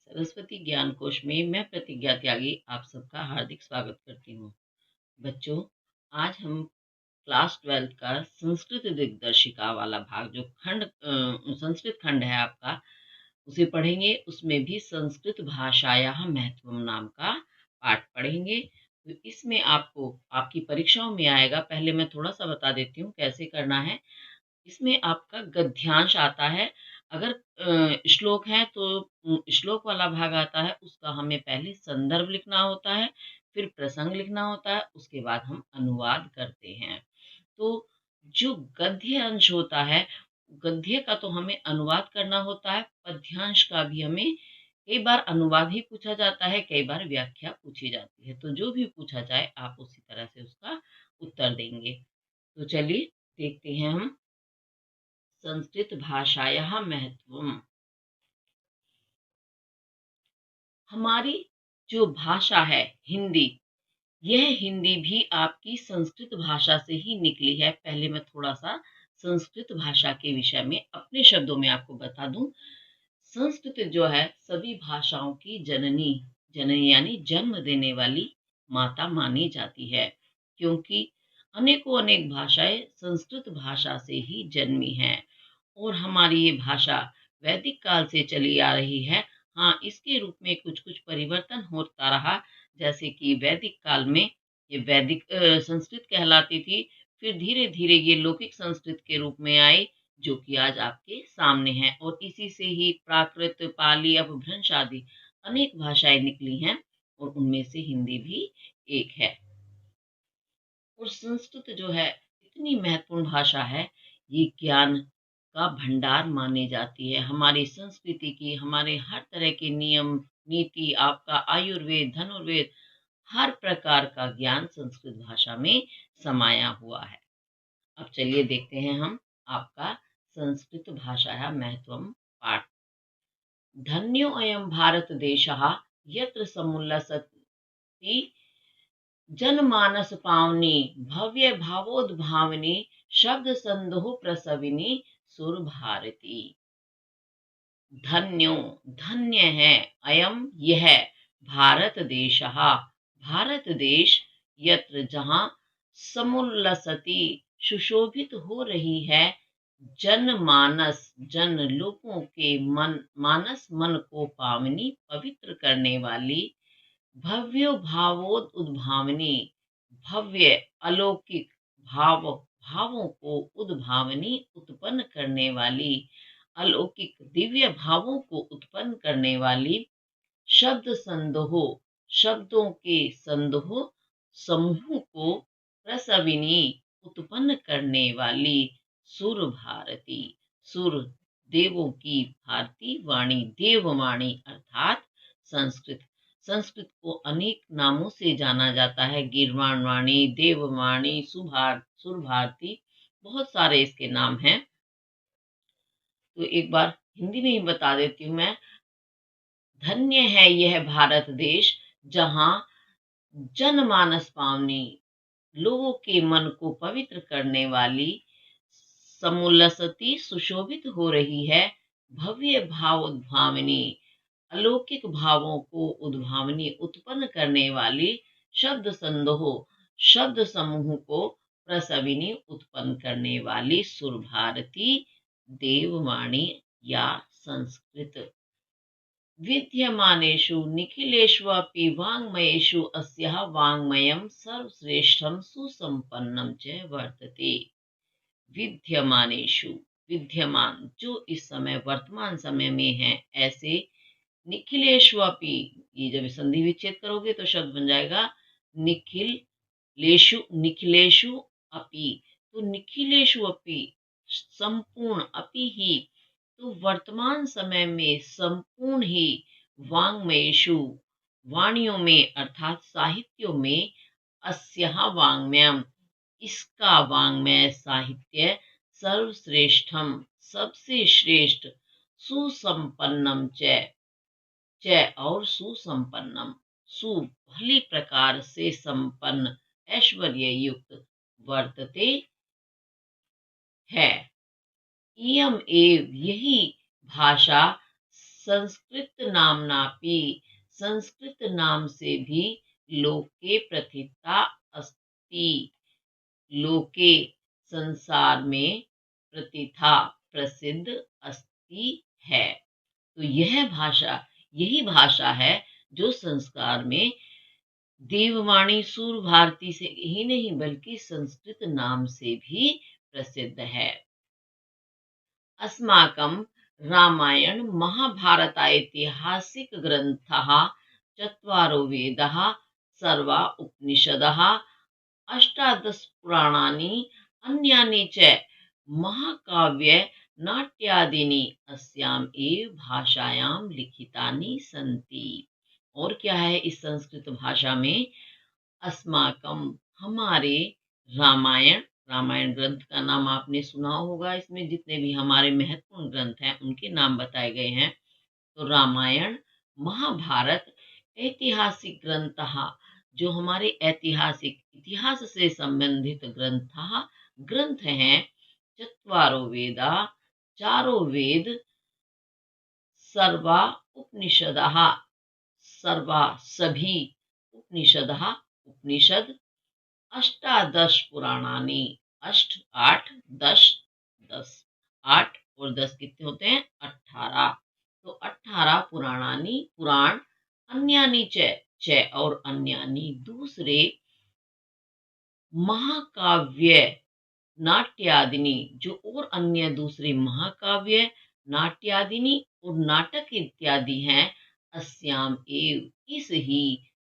सरस्वती ज्ञान कोश में मैं प्रतिज्ञा त्यागी आप सबका हार्दिक स्वागत करती हूँ। बच्चों, आज हम क्लास 12 का संस्कृत दिग्दर्शिका वाला भाग जो संस्कृत खंड है आपका, उसे पढ़ेंगे। उसमें भी संस्कृत भाषायाः महत्वम नाम का पाठ पढ़ेंगे। तो इसमें आपको आपकी परीक्षाओं में आएगा। पहले मैं थोड़ा सा बता देती हूँ कैसे करना है। इसमें आपका गद्यांश आता है। अगर श्लोक है तो श्लोक वाला भाग आता है, उसका हमें पहले संदर्भ लिखना होता है, फिर प्रसंग लिखना होता है, उसके बाद हम अनुवाद करते हैं। तो जो गद्य अंश होता है, गद्य का तो हमें अनुवाद करना होता है, पद्यांश का भी हमें कई बार अनुवाद ही पूछा जाता है, कई बार व्याख्या पूछी जाती है। तो जो भी पूछा जाए आप उसी तरह से उसका उत्तर देंगे। तो चलिए देखते हैं हम संस्कृत भाषायाः महत्वम। हमारी जो भाषा है हिंदी, यह हिंदी भी आपकी संस्कृत भाषा से ही निकली है। पहले मैं थोड़ा सा संस्कृत भाषा के विषय में अपने शब्दों में आपको बता दूं। संस्कृत जो है सभी भाषाओं की जननी, जननी यानी जन्म देने वाली माता मानी जाती है, क्योंकि अनेकों अनेक भाषाएं संस्कृत भाषा से ही जन्मी हैं। और हमारी ये भाषा वैदिक काल से चली आ रही है। हाँ, इसके रूप में कुछ कुछ परिवर्तन होता रहा। जैसे कि वैदिक काल में ये वैदिक संस्कृत कहलाती थी, फिर धीरे धीरे ये लौकिक संस्कृत के रूप में आई, जो कि आज आपके सामने है। और इसी से ही प्राकृत, पाली, अपभ्रंश आदि अनेक भाषाएं निकली हैं, और उनमें से हिंदी भी एक है। और संस्कृत जो है इतनी महत्वपूर्ण भाषा है, ये ज्ञान का भंडार मानी जाती है। हमारी संस्कृति की, हमारे हर तरह के नियम नीति, आपका आयुर्वेद, धनुर्वेद, हर प्रकार का ज्ञान संस्कृत भाषा में समाया हुआ है। अब चलिए देखते हैं हम आपका संस्कृत भाषायाः महत्वम पाठ। धन्यो अयं भारत देशः यत्र समुल्लसति जनमानस पावनी भव्य भावोद्भावनी शब्द संदोह प्रसविनी सुर भारती। धन्यो, धन्य है, अयम यह, भारत देश, भारत देश, यत्र जहाँ, समुल्लसति सुशोभित हो रही है, जनमानस जन लोगों के मन, मानस मन को पावनी पवित्र करने वाली, भव्यो भावोद उद्भावनी भव्य अलौकिक भाव, भावों को उद्भावनी उत्पन्न करने वाली, अलौकिक दिव्य भावों को उत्पन्न करने वाली, शब्द संदोह शब्दों के संदोह समूह को प्रसविनी उत्पन्न करने वाली, सुर भारती सुर देवों की भारती वाणी, देववाणी अर्थात संस्कृत। संस्कृत को अनेक नामों से जाना जाता है, गीर्वाण वाणी, देववाणी, सुर भारती, बहुत सारे इसके नाम हैं। तो एक बार हिंदी में ही बता देती हूँ मैं। धन्य है यह भारत देश, जहाँ जनमानस पावनी लोगों के मन को पवित्र करने वाली, समुल्लसती सुशोभित हो रही है, भव्य भाव उद्भावनी अलौकिक भावों को उद्भावनी उत्पन्न करने वाली, शब्द संदोह शब्द समूह को प्रसविनी उत्पन्न करने वाली, सुर भारती देववाणी या संस्कृत। विद्यमानेषु निखिलेष्वपि वाङ्मयेषु अस्याः वाङ्मयं सर्वश्रेष्ठं सुसंपन्नं च वर्तते। विद्यमानेषु, विद्यमान जो इस समय वर्तमान समय में है, ऐसे निखिलेष्वपि, ये जब संधि विच्छेद करोगे तो शब्द बन जाएगा निखिल लेशु, निखिलेशु अपि। तो निखिलेशु अपि संपूर्ण, अपि ही तो वर्तमान समय में संपूर्ण ही, वाङ्मयेषु वाणियों में अर्थात साहित्यों में, अस्याः वाङ्मयम् इसका वाङ्मय साहित्य, सर्वश्रेष्ठम सबसे श्रेष्ठ, सुसंपन्नम च और सुसंपन्नम, सु भली प्रकार से संपन्न, ऐश्वर्य युक्त, वर्तते है। इयम एव यही भाषा, संस्कृत नाम्नापि, संस्कृत नाम से भी लोके प्रथिता अस्ति, लोके संसार में, प्रतिथा प्रसिद्ध अस्ति है। तो यही भाषा है जो संस्कार में देववाणी सूर भारती से ही नहीं बल्कि संस्कृत नाम से भी प्रसिद्ध है। अस्माकं रामायण महाभारत ऐतिहासिक ग्रंथः चत्वारो वेदाः सर्वा उपनिषदः अष्टादश पुराणानि अन्यानि च महाकाव्य नाट्यादीनि अस्याम् एव भाषायां लिखितानि सन्ति। और क्या है इस संस्कृत भाषा में? अस्माकम हमारे, रामायण, रामायण ग्रंथ का नाम आपने सुना होगा। इसमें जितने भी हमारे महत्वपूर्ण ग्रंथ हैं उनके नाम बताए गए हैं। तो रामायण, महाभारत, ऐतिहासिक ग्रंथ, जो हमारे ऐतिहासिक इतिहास से संबंधित ग्रंथ हैं। चत्वारो वेदा, चारों वेद, सर्वा उपनिषदः, सर्वा सभी, उपनिषदः उपनिषद, अष्टादश पुराणानि, अष्ट आठ, दश दस, आठ और 10 कितने होते हैं? 18। तो 18 पुराणानि पुराण, अन्यानि च और अन्यानि दूसरे, महाकाव्य नाट्यादिनी जो और अन्य दूसरे महाकाव्य, नाट्यादिनी और नाटक इत्यादि हैं, अस्याम एव इस ही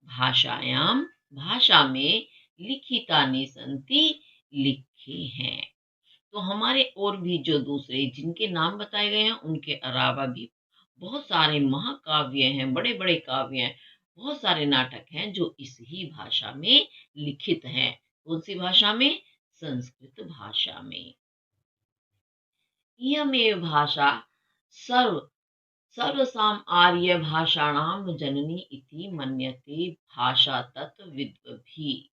भाषायाम भाषा में, लिखितानि संति लिखे हैं। तो हमारे और भी जो दूसरे जिनके नाम बताए गए हैं उनके अलावा भी बहुत सारे महाकाव्य हैं, बड़े बड़े काव्य हैं, बहुत सारे नाटक हैं जो इस ही भाषा में लिखित हैं। कौन सी भाषा में? संस्कृत भाषा में। इयमेव भाषा सर्वसाम आर्य भाषाणां जननी इति मन्यते भाषा तत्व विद्वभिः।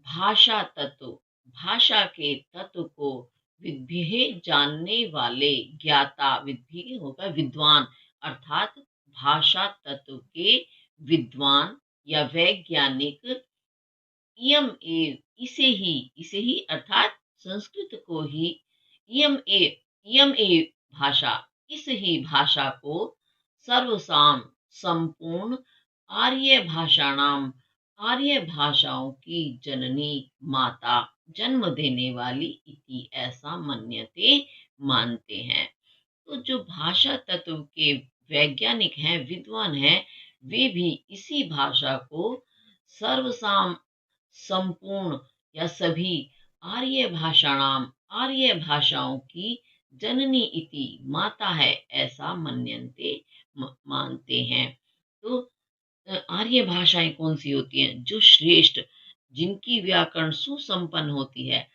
भाषा तत्व, भाषा के तत्व को विद्भिः जानने वाले, ज्ञाता, विद्भिः होगा विद्वान, अर्थात भाषा तत्व के विद्वान या वैज्ञानिक, इसे ही अर्थात संस्कृत को ही, इयम ए भाषा, इस ही भाषा को, सर्वसाम संपूर्ण, आर्य भाषाणाम आर्य भाषाओं की जननी माता, जन्म देने वाली, इति ऐसा मन्यते मानते हैं। तो जो भाषा तत्व के वैज्ञानिक हैं, विद्वान हैं, वे भी इसी भाषा को सर्वसाम संपूर्ण या सभी, आर्य भाषाणाम आर्य भाषाओं की, जननी इति माता है ऐसा मन्यन्ते मानते हैं। तो आर्य भाषाएं कौन सी होती हैं? जो श्रेष्ठ, जिनकी व्याकरण सुसंपन्न होती है।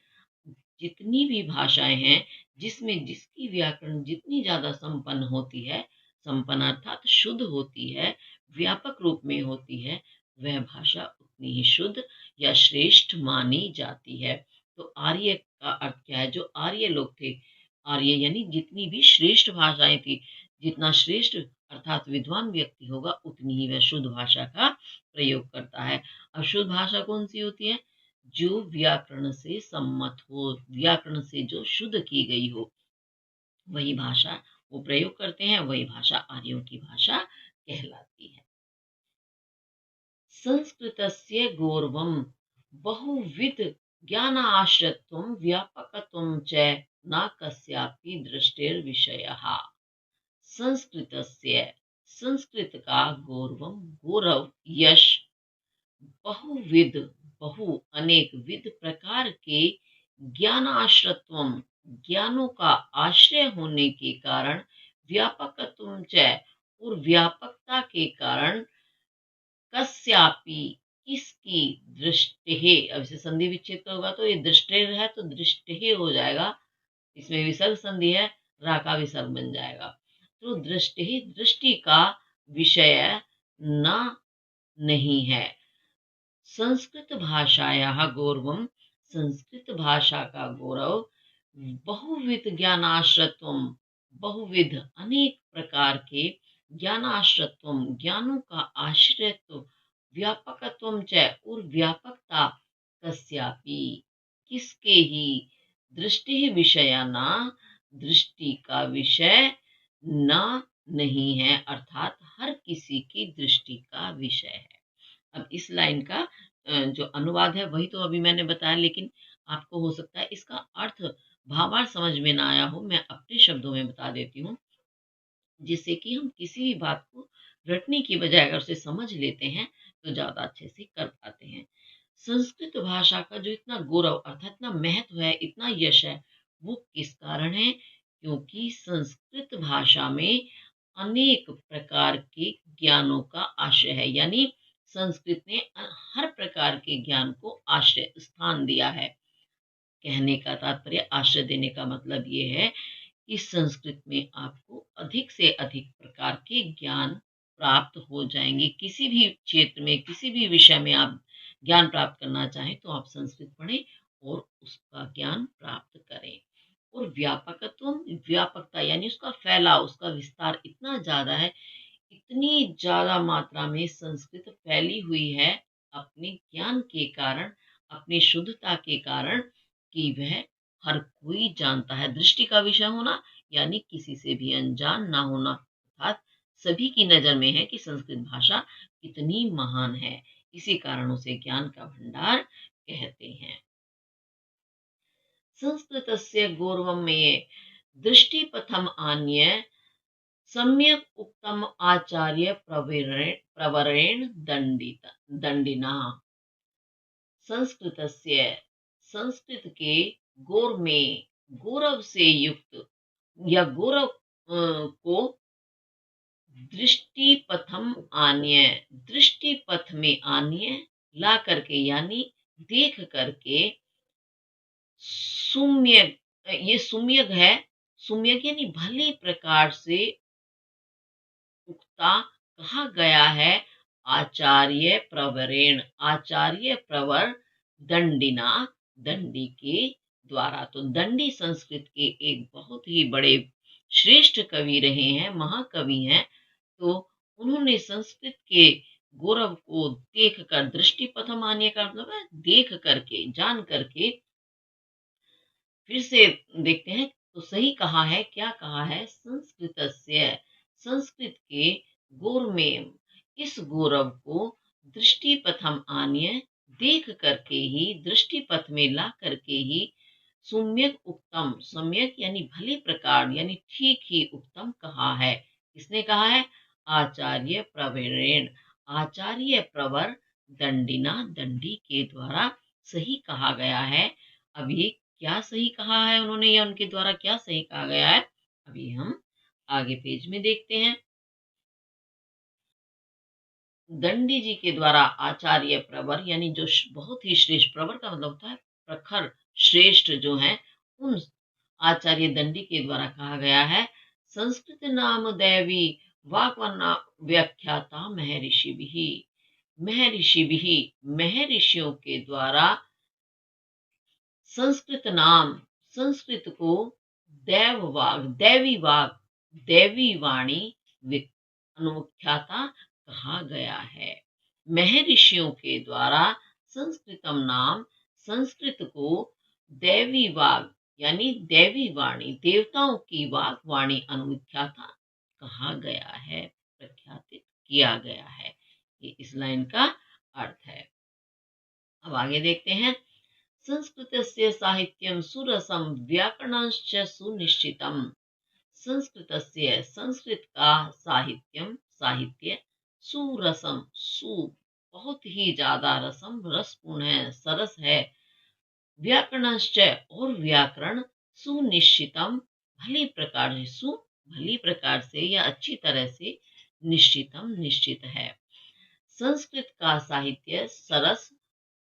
जितनी भी भाषाएं हैं जिसमें जिसकी व्याकरण जितनी ज्यादा संपन्न होती है, संपन्न अर्थात शुद्ध होती है, व्यापक रूप में होती है, वह भाषा उतनी ही शुद्ध या श्रेष्ठ मानी जाती है। तो आर्य का अर्थ क्या है? जो आर्य लोग थे, आर्य यानी जितनी भी श्रेष्ठ भाषाएं थी, जितना श्रेष्ठ अर्थात विद्वान व्यक्ति होगा उतनी ही वह शुद्ध भाषा का प्रयोग करता है। अब शुद्ध भाषा कौन सी होती है? जो व्याकरण से सम्मत हो, व्याकरण से जो शुद्ध की गई हो, वही भाषा वो प्रयोग करते हैं, वही भाषा आर्यों की भाषा कहलाती है। संस्कृतस्य गौरवं बहुविध ज्ञानाश्रयत्वं व्यापकत्वं च न कस्यापि दृष्टिर्विषयः। संस्कृतस्य, संस्कृत का गौरव, यश, बहुविध, अनेक विध प्रकार के, ज्ञानाश्रयत्वं ज्ञानों का आश्रय होने के कारण, व्यापकत्वं च और व्यापकता के कारण, कस्यापि किसकी, दृष्टि, अब इसे संधि विच्छेद होगा तो ये दृष्टि है तो दृष्टि हो जाएगा, इसमें विसर्ग संधि है, रा का विसर्ग बन जाएगा। तो दृष्टि का विषय न नहीं है। संस्कृत भाषायाः गौरवं, संस्कृत भाषा का गौरव, बहुविध ज्ञानाश्रयत्वं, बहुविध अनेक प्रकार के ज्ञानाश्रयत्वम, ज्ञानों का आश्रयत्व, व्यापकत्वम च, और व्यापकता, कस्यापि, किसके ही, दृष्टि विषया ना, दृष्टि का विषय ना नहीं है, अर्थात हर किसी की दृष्टि का विषय है। अब इस लाइन का जो अनुवाद है वही तो अभी मैंने बताया, लेकिन आपको हो सकता है इसका अर्थ भावार्थ समझ में ना आया हो, मैं अपने शब्दों में बता देती हूँ, जिससे कि हम किसी भी बात को रटने की बजाय अगर उसे समझ लेते हैं तो ज़्यादा अच्छे से कर पाते हैं। संस्कृत भाषा का जो इतना गौरव अर्थात इतना महत्व है, इतना यश है, वो किस कारण है? क्योंकि संस्कृत भाषा में अनेक प्रकार के ज्ञानों का आश्रय है, यानी संस्कृत ने हर प्रकार के ज्ञान को आश्रय स्थान दिया है। कहने का तात्पर्य, आश्रय देने का मतलब ये है कि संस्कृत में आपको अधिक से अधिक प्रकार के ज्ञान प्राप्त हो जाएंगे। किसी भी क्षेत्र में, किसी भी विषय में आप ज्ञान प्राप्त करना चाहें तो आप संस्कृत पढ़ें और उसका ज्ञान प्राप्त करें। और व्यापकत्व, व्यापकता यानी उसका फैलाव, उसका विस्तार इतना ज्यादा है, इतनी ज्यादा मात्रा में संस्कृत फैली हुई है अपने ज्ञान के कारण, अपनी शुद्धता के कारण, कि वह हर कोई जानता है। दृष्टि का विषय होना यानी किसी से भी अनजान ना होना, अर्थात सभी की नजर में है कि संस्कृत भाषा कितनी महान है। इसी कारण उसे ज्ञान का भंडार कहते हैं। संस्कृतस्य गौरवं में दृष्टिपथम आन्य सम्यक उक्तम आचार्य प्रवरेण दंडिना। संस्कृतस्य, संस्कृत के गौर में, गौरव से युक्त या गौरव को दृष्टि पथम आन्य, दृष्टि पथ में आन्य, ला करके यानी देख करके, सुम्यक, ये सुम्यक है, सुम्यक यानी भली प्रकार से उक्ता, कहा गया है, आचार्य प्रवरेण, आचार्य प्रवर, दंडिना, दंडी के द्वारा। तो दंडी संस्कृत के एक बहुत ही बड़े श्रेष्ठ कवि रहे हैं, महाकवि हैं। तो उन्होंने संस्कृत के गौरव को देख कर, दृष्टि पथम आने का मतलब है देख करके, जान करके, फिर से देखते हैं तो सही कहा है, क्या कहा है, संस्कृतस्य, संस्कृत के गौर में, इस गौरव को दृष्टि पथम आन्य, देख करके ही, दृष्टि पथ में ला करके ही, सम्यक उत्तम, सम्यक यानी भली प्रकार यानी ठीक ही, उत्तम कहा है। किसने कहा है? आचार्य प्रवरेण, आचार्य प्रवर, दंडिना, दंडी के द्वारा सही कहा गया है। अब ये क्या सही कहा है उन्होंने, या उनके द्वारा क्या सही कहा गया है, अभी हम आगे पेज में देखते हैं। दंडी जी के द्वारा आचार्य प्रवर यानी जो बहुत ही श्रेष्ठ, प्रवर का मतलब होता है प्रखर, श्रेष्ठ जो है, उन आचार्य दंडी के द्वारा कहा गया है, संस्कृत नाम दैवी वाक्वना व्याख्याता महर्षि भी, महर्षि भी, महर्षियों के द्वारा संस्कृत नाम, संस्कृत को दैववाग, दैवी वाग, दैवी वाणी अनुख्याता कहा गया है। महर्षियों के द्वारा संस्कृतम नाम, संस्कृत को दैवी वाग यानी दैवी वाणी, देवताओं की वाग वाणी अनुख्याता कहा गया है, प्रख्यातित किया गया है। ये इस लाइन का अर्थ है। अब आगे देखते हैं। संस्कृतस्य साहित्यं सुरसं व्याकरणश्च सुनिश्चितम्। संस्कृतस्य, संस्कृत का साहित्यम, साहित्य, सुरसम, सु बहुत ही ज्यादा, रसम रसपूर्ण है, सरस है, व्याकरणश्च और व्याकरण, सुनिश्चितम भली प्रकार से, सु भली प्रकार से या अच्छी तरह से, निश्चितम निश्चित है। संस्कृत का साहित्य सरस,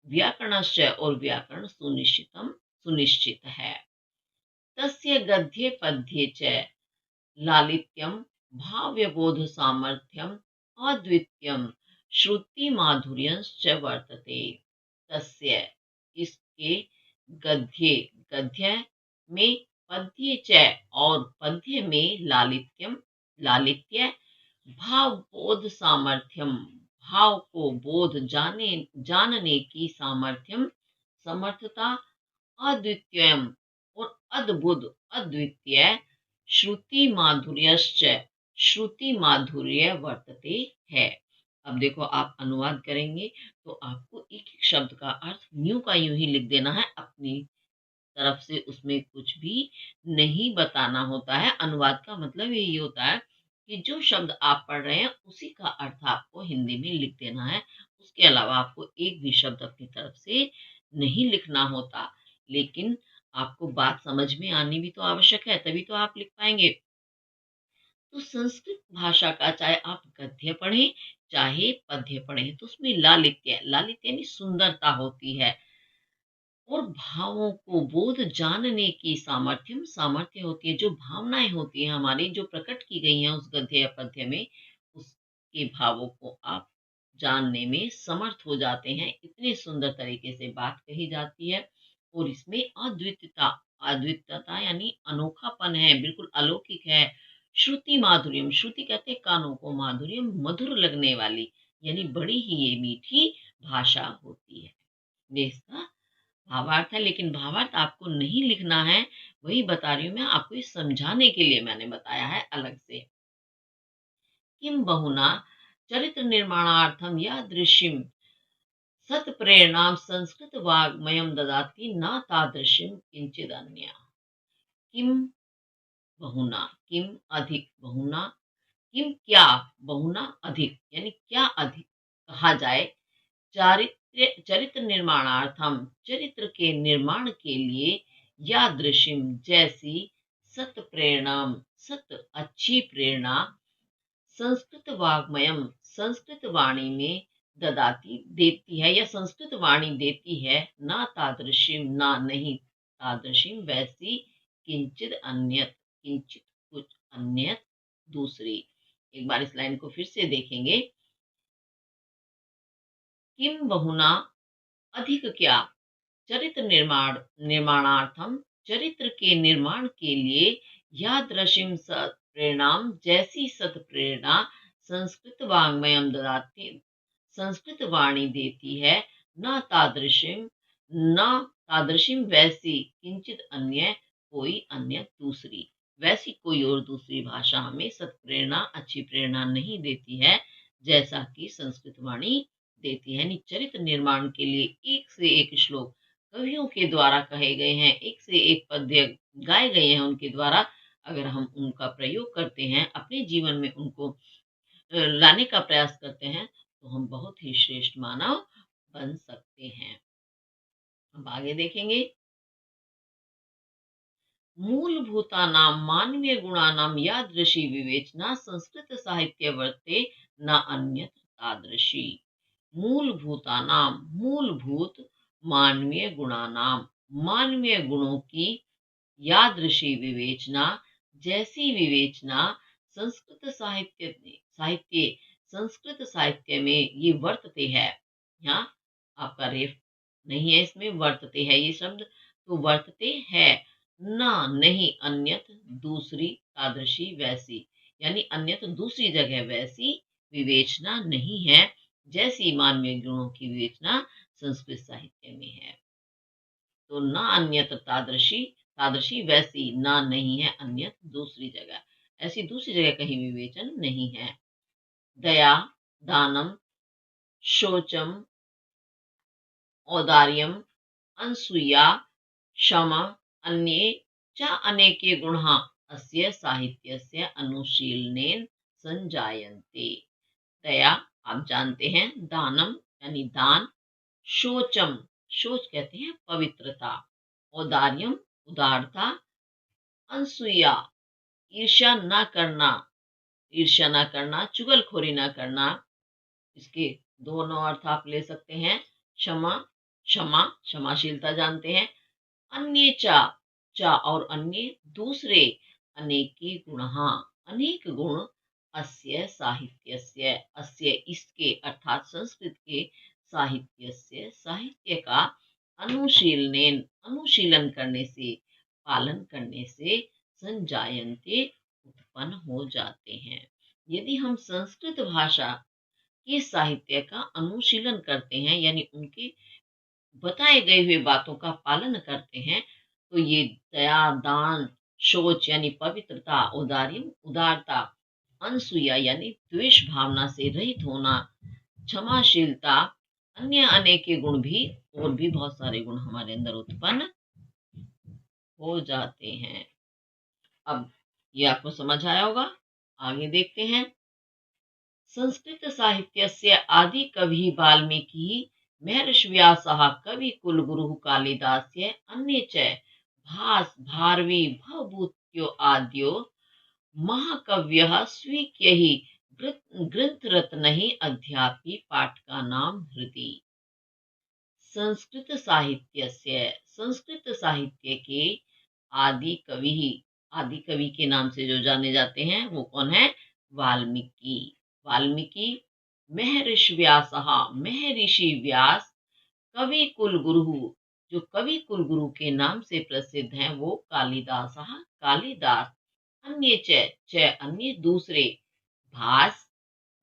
व्याकरणश्च और व्याकरण सुनिश्चितम सुनिश्चित है। तस्य गद्ये पद्ये च लालित्यम, भाव्यबोध सामर्थ्यम, अद्वितीयम, श्रुति माधुर्यश्च वर्तते। तस्य, इसके, गद्ये, गद्य में, पद्ये च और पद्य में, लालित्यम, लालित्य, भावबोध सामर्थ्यम, भाव को बोध जानने की सामर्थ्यम, समर्थता, अद्वितीयम और अद्भुत अद्वितीय, श्रुति माधुर्यश्च, श्रुति माधुर्य वर्तते है। अब देखो आप अनुवाद करेंगे तो आपको एक एक शब्द का अर्थ यूं का यूं ही लिख देना है, अपनी तरफ से उसमें कुछ भी नहीं बताना होता है। अनुवाद का मतलब यही होता है कि जो शब्द आप पढ़ रहे हैं उसी का अर्थ आपको हिंदी में लिख देना है। उसके अलावा आपको एक भी शब्द अपनी तरफ से नहीं लिखना होता। लेकिन आपको बात समझ में आनी भी तो आवश्यक है, तभी तो आप लिख पाएंगे। तो संस्कृत भाषा का चाहे आप गद्य पढ़ें चाहे पद्य पढ़ें, तो उसमें लालित्य, लालित्य यानी सुंदरता होती है, और भावों को बोध जानने की सामर्थ्यम, सामर्थ्य होती है। जो भावनाएं होती हैं हमारी, जो प्रकट की गई हैं उस गद्य या पद्य में, उसके भावों को आप जानने में समर्थ हो जाते हैं। इतने सुंदर तरीके से बात कही जाती है, और इसमें अद्वितीयता, अद्वितीयता यानी अनोखापन है, बिल्कुल अलौकिक है। श्रुति माधुर्यम, श्रुति कहते हैं कानों को, माधुर्यम मधुर लगने वाली, यानी बड़ी ही ये मीठी भाषा होती है। ये इसका भावार्थ है, लेकिन भावार्थ आपको नहीं लिखना है, वही बता रही हूँ मैं आपको, इस समझाने के लिए मैंने बताया है अलग से। किम बहुना चरित्र निर्माणार्थम या दृश्यम सत प्रेरणाम संस्कृत वाग्मयम ददाति न तादृश्यम किंचिद अन्य। किम बहुना, किम अधिक, बहुना किम क्या, बहुना अधिक, यानी क्या अधिक कहा जाए, चारित्र चरित्र निर्माणार्थम, चरित्र के निर्माण के लिए, या दृश्यम जैसी, सत प्रेरणाम, सत अच्छी प्रेरणा, संस्कृत वाग्मयम, संस्कृत वाणी में, ददाती देती है, या संस्कृत वाणी देती है, ना तादृश्यम, ना नहीं, तादृश्यम वैसी, किंचित अन्यत, किंचित कुछ, अन्यत दूसरी। एक बार इस लाइन को फिर से देखेंगे। किम बहुना अधिक क्या, चरित्र निर्माणार्थम, चरित्र के निर्माण के लिए, या दृशिम सत प्रेरणाम, जैसी सत प्रेरणा, संस्कृत वाङ्मयम ददाती, संस्कृत वाणी देती है, न तादृशिम, न तादृशिम वैसी, किंचित अन्य कोई अन्य दूसरी, वैसी कोई और दूसरी भाषा हमें सत प्रेरणा, अच्छी प्रेरणा नहीं देती है, जैसा कि संस्कृत वाणी देती है। यानी चरित्र निर्माण के लिए एक से एक श्लोक कवियों के द्वारा कहे गए हैं, एक से एक पद्य गाए गए हैं उनके द्वारा। अगर हम उनका प्रयोग करते हैं, अपने जीवन में उनको लाने का प्रयास करते हैं, तो हम बहुत ही श्रेष्ठ मानव बन सकते हैं। अब आगे देखेंगे। मूलभूतानां मानवीय गुणानां यादृशी विवेचना संस्कृत साहित्य वर्ते, न अन्यत्र तादृशी। मूलभूतानां, मूलभूत मानवीय गुणानां, मानवीय गुणों की, यादृशी विवेचना, जैसी विवेचना, संस्कृत साहित्य, संस्कृत साहित्य में ये वर्तते है। यहाँ आपका रेफ नहीं है, इसमें वर्तते है ये शब्द, तो वर्तते है, ना नहीं, अन्यत दूसरी, तादृशी वैसी, यानी अन्यत दूसरी जगह वैसी विवेचना नहीं है, जैसी मानवीय गुणों की विवेचना संस्कृत साहित्य में है। तो ना अन्यत तादृशी, तादृशी वैसी, ना नहीं है, अन्यत दूसरी जगह, ऐसी दूसरी जगह कहीं विवेचन नहीं है। दया, दानम, शोचम, औदार्यम, अनसूया, क्षमा, अन्ये च अनेके गुणाः अस्य साहित्यस्य अनुशीलनेन संजायन्ते। दया आप जानते हैं, दानम यानी दान, शोचम, शोच कहते हैं पवित्रता, औदार्यम उदारता, अनसूया ईर्ष्या न करना, ईर्ष्या न करना, चुगलखोरी न करना। इसके दोनों अर्थ आप ले सकते हैं। क्षमा, क्षमा, क्षमाशीलता जानते हैं। अन्य चा और अन्य दूसरे, अनेकी गुणः, अनेक गुण, अस्य साहित्यस्य, अस्य इसके अर्थात संस्कृत के, साहित्यस्य साहित्य का, अनुशीलनेन अनुशीलन करने से, पालन करने से, संजायन्ते उत्पन्न हो जाते हैं। यदि हम संस्कृत भाषा के साहित्य का अनुशीलन करते हैं, यानी उनके बताए गए हुए बातों का पालन करते हैं, तो ये दया, दान, शौच यानी पवित्रता, उदारता, अनसूया यानी द्वेष भावना से रहित होना, क्षमाशीलता, अन्य अनेक गुण भी, और भी बहुत सारे गुण हमारे अंदर उत्पन्न हो जाते हैं। अब ये आपको समझ आया होगा। आगे देखते हैं। संस्कृत साहित्यस्य आदिकविः वाल्मीकिः महर्षिव्यासः कविकुलगुरुः कालिदास्य अन्ये च भास भारवी भवभूत्यो आद्यो महाकव्यः स्वीक्यैः ग्रन्थरत्नैः अद्यापि पाठकानां हृदि। संस्कृत साहित्य के आदि कवि आदि कवि के नाम से जो जाने जाते हैं वो कौन है? वाल्मीकि। वाल्मीकि महर्षि व्यास, महर्षि व्यास, कवि कुल गुरु, जो कवि कुल गुरु के नाम से प्रसिद्ध हैं वो कालिदास, कालिदास, अन्य अन्य दूसरे, भास,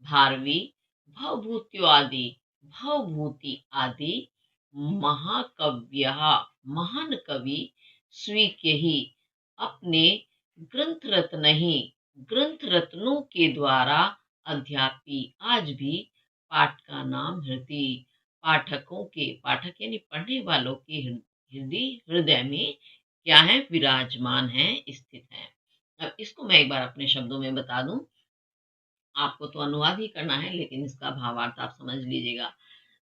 भारवी, भवभूत्यो आदि, भवभूति आदि, महाकव्य, महान कवि, स्वीक्य ही, अपने ग्रंथ रत्न ही, ग्रंथ रत्नों के द्वारा अध्यापी आज भी पाठ का नाम हृदय, पाठकों के, पाठक यानी पढ़ने वालों के हृदय में क्या है? विराजमान है, स्थित है। अब इसको मैं एक बार अपने शब्दों में बता दूं, आपको तो अनुवाद ही करना है लेकिन इसका भावार्थ आप समझ लीजिएगा।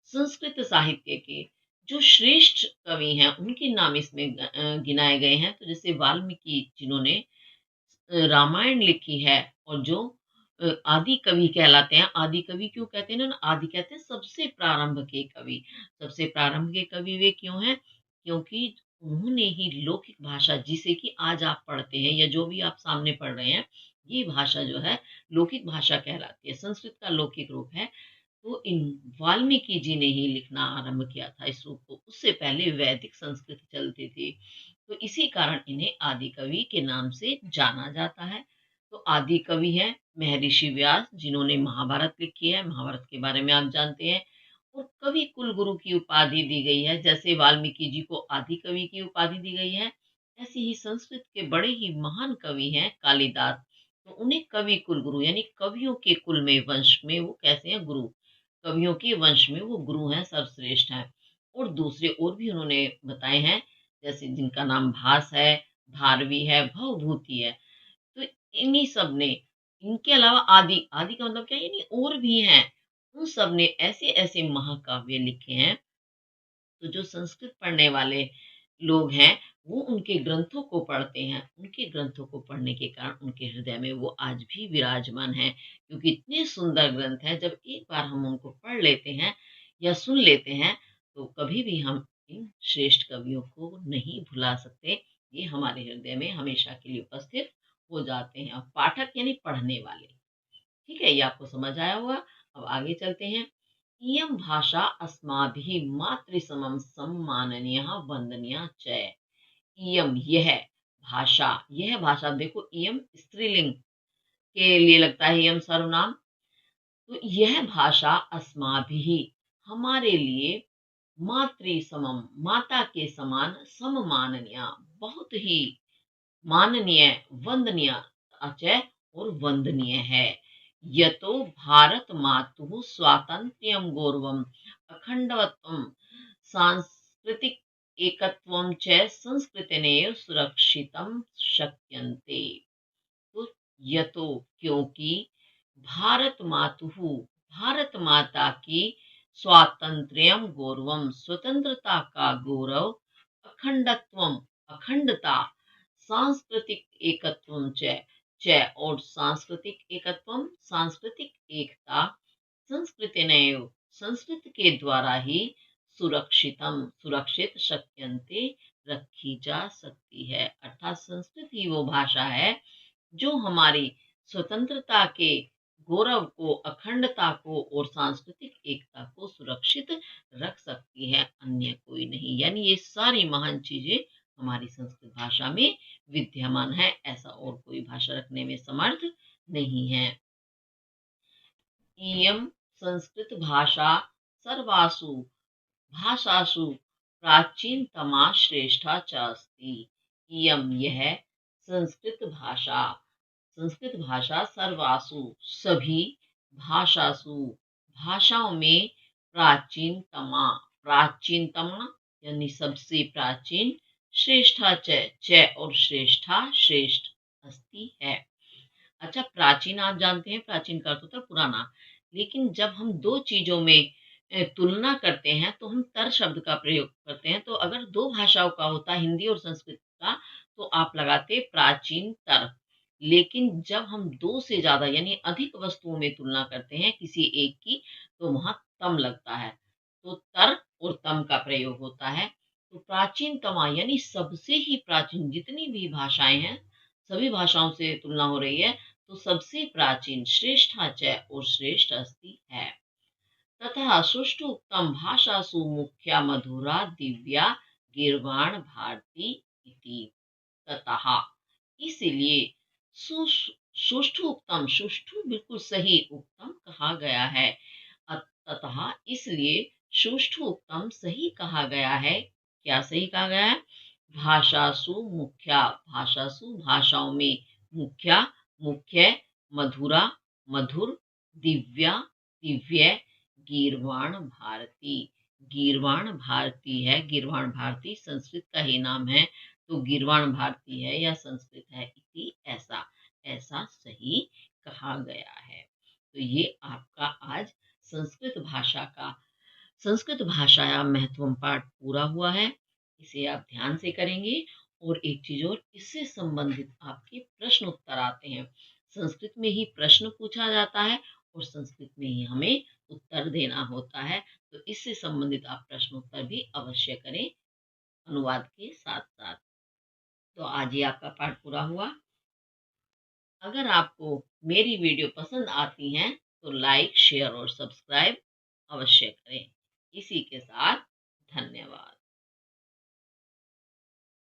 संस्कृत साहित्य के जो श्रेष्ठ कवि हैं उनके नाम इसमें गिनाए गए हैं। तो जैसे वाल्मीकि जिन्होंने रामायण लिखी है, और जो आदि कवि कहलाते हैं। आदि कवि क्यों कहते हैं ना? आदि कहते हैं सबसे प्रारंभ के कवि। सबसे प्रारंभ के कवि वे क्यों हैं? क्योंकि उन्होंने ही लौकिक भाषा, जिसे कि आज आप पढ़ते हैं या जो भी आप सामने पढ़ रहे हैं, ये भाषा जो है लौकिक भाषा कहलाती है, संस्कृत का लौकिक रूप है। तो इन वाल्मीकि जी ने ही लिखना आरंभ किया था इस रूप को। उससे पहले वैदिक संस्कृत चलती थी, तो इसी कारण इन्हें आदि कवि के नाम से जाना जाता है। तो आदि कवि है महर्षि व्यास, जिन्होंने महाभारत लिखी है। महाभारत के बारे में आप जानते हैं। और कवि कुल गुरु की उपाधि दी गई है। जैसे वाल्मीकि जी को आदि कवि की उपाधि दी गई है, ऐसी ही संस्कृत के बड़े ही महान कवि हैं कालिदास, तो उन्हें कवि कुल गुरु यानी कवियों के कुल में, वंश में वो कैसे हैं? गुरु। कवियों के वंश में वो गुरु हैं, सर्वश्रेष्ठ हैं। और दूसरे और भी उन्होंने बताए हैं, जैसे जिनका नाम भास है, भारवी है, भवभूति है। तो इन्हीं सब ने, इनके अलावा आदि, आदि का मतलब क्या है? यानी और भी हैं। उन सब ने ऐसे ऐसे महाकाव्य लिखे हैं, तो जो संस्कृत पढ़ने वाले लोग हैं वो उनके ग्रंथों को पढ़ते हैं। उनके ग्रंथों को पढ़ने के कारण उनके हृदय में वो आज भी विराजमान है, क्योंकि इतने सुंदर ग्रंथ हैं। जब एक बार हम उनको पढ़ लेते हैं या सुन लेते हैं, तो कभी भी हम इन श्रेष्ठ कवियों को नहीं भुला सकते। ये हमारे हृदय में हमेशा के लिए उपस्थित हो जाते हैं। और पाठक यानी पढ़ने वाले। ठीक है, ये आपको समझ आया होगा। अब आगे चलते हैं। इयं भाषा अस्माभिः मातृसमं सम्माननीयः वन्दनीया च। इयं यह भाषा, यह भाषा, देखो इयं स्त्रीलिंग के लिए लगता है, इयं सर्वनाम। तो यह भाषा अस्माभिः हमारे लिए, मातृ समम माता के समान, सममाननीय बहुत ही माननीय, वंदनीय अचय और वंदनीय है। यतो भारत मातुः स्वातंत्र्यं गौरवम् अखंडत्वं सांस्कृतिक एकत्वं च संस्कृतेनैव सुरक्षितं शक्यन्ते। तो यतो, क्योंकि, भारत मातुः भारत माता की, स्वातंत्र्यम गौरवम स्वतंत्रता का गौरव, अखंडत्वम अखंडता, सांस्कृतिक एकत्वम च और सांस्कृतिक एकत्वम सांस्कृतिक एकता, संस्कृतिनैव संस्कृत के द्वारा ही, सुरक्षितम सुरक्षित, शक्यन्ते रखी जा सकती है। अर्थात संस्कृत ही वो भाषा है जो हमारी स्वतंत्रता के गौरव को, अखंडता को और सांस्कृतिक एकता को सुरक्षित रख सकती है, अन्य कोई नहीं। यानी ये सारी महान चीजें हमारी संस्कृत भाषा में विद्यमान है, ऐसा और कोई भाषा रखने में समर्थ नहीं है। इयं संस्कृतभाषा सर्वासु भाषासु प्राचीनतमा श्रेष्ठा च अस्ति। इयं यह संस्कृत भाषा सर्वासु सभी भाषासु भाषाओं में प्राचीनतमा यानी सबसे प्राचीन, श्रेष्ठा च और श्रेष्ठा श्रेष्ठ अस्ति है। अच्छा, प्राचीन आप जानते हैं, प्राचीन का अर्थ होता है पुराना। लेकिन जब हम दो चीजों में तुलना करते हैं तो हम तर शब्द का प्रयोग करते हैं। तो अगर दो भाषाओं का होता, हिंदी और संस्कृत का, तो आप लगाते प्राचीन तर। लेकिन जब हम दो से ज्यादा यानी अधिक वस्तुओं में तुलना करते हैं किसी एक की, तो वहां तम लगता है। तो तर और तम का प्रयोग होता है। तो प्राचीनतमा यानी सबसे ही प्राचीन, जितनी भी भाषाएं हैं सभी भाषाओं से तुलना हो रही है, तो सबसे प्राचीन, श्रेष्ठा च और श्रेष्ठ अस्ति है। तथा सुष्ठुतम भाषासु मुख्या मधुरा दिव्या गीर्वाण भारती इति। ततः इसलिए सुष्ठु उत्तम, सुष्ठु बिल्कुल सही, उत्तम कहा गया है। ततः इसलिए सुष्ठु उत्तम सही कहा गया है। क्या सही कहा गया है? भाषासु मुख्या, भाषासु भाषाओं में, मुख्या मुख्य, मधुरा मधुर, दिव्या दिव्य, गीर्वाण भारती, गीर्वाण भारती है। गीर्वाण भारती संस्कृत का ही नाम है, तो गीर्वाण भारती है या संस्कृत है, इति ऐसा ऐसा सही कहा गया है। तो ये आपका आज संस्कृत भाषा या महत्वम पाठ पूरा हुआ है। इसे आप ध्यान से करेंगे। और एक चीज और, इससे संबंधित आपके प्रश्न उत्तर आते हैं। संस्कृत में ही प्रश्न पूछा जाता है और संस्कृत में ही हमें उत्तर देना होता है। तो इससे संबंधित आप प्रश्न उत्तर भी अवश्य करें, अनुवाद के साथ साथ। तो आज ही आपका पाठ पूरा हुआ। अगर आपको मेरी वीडियो पसंद आती हैं तो लाइक, शेयर और सब्सक्राइब अवश्य करें। इसी के साथ धन्यवाद।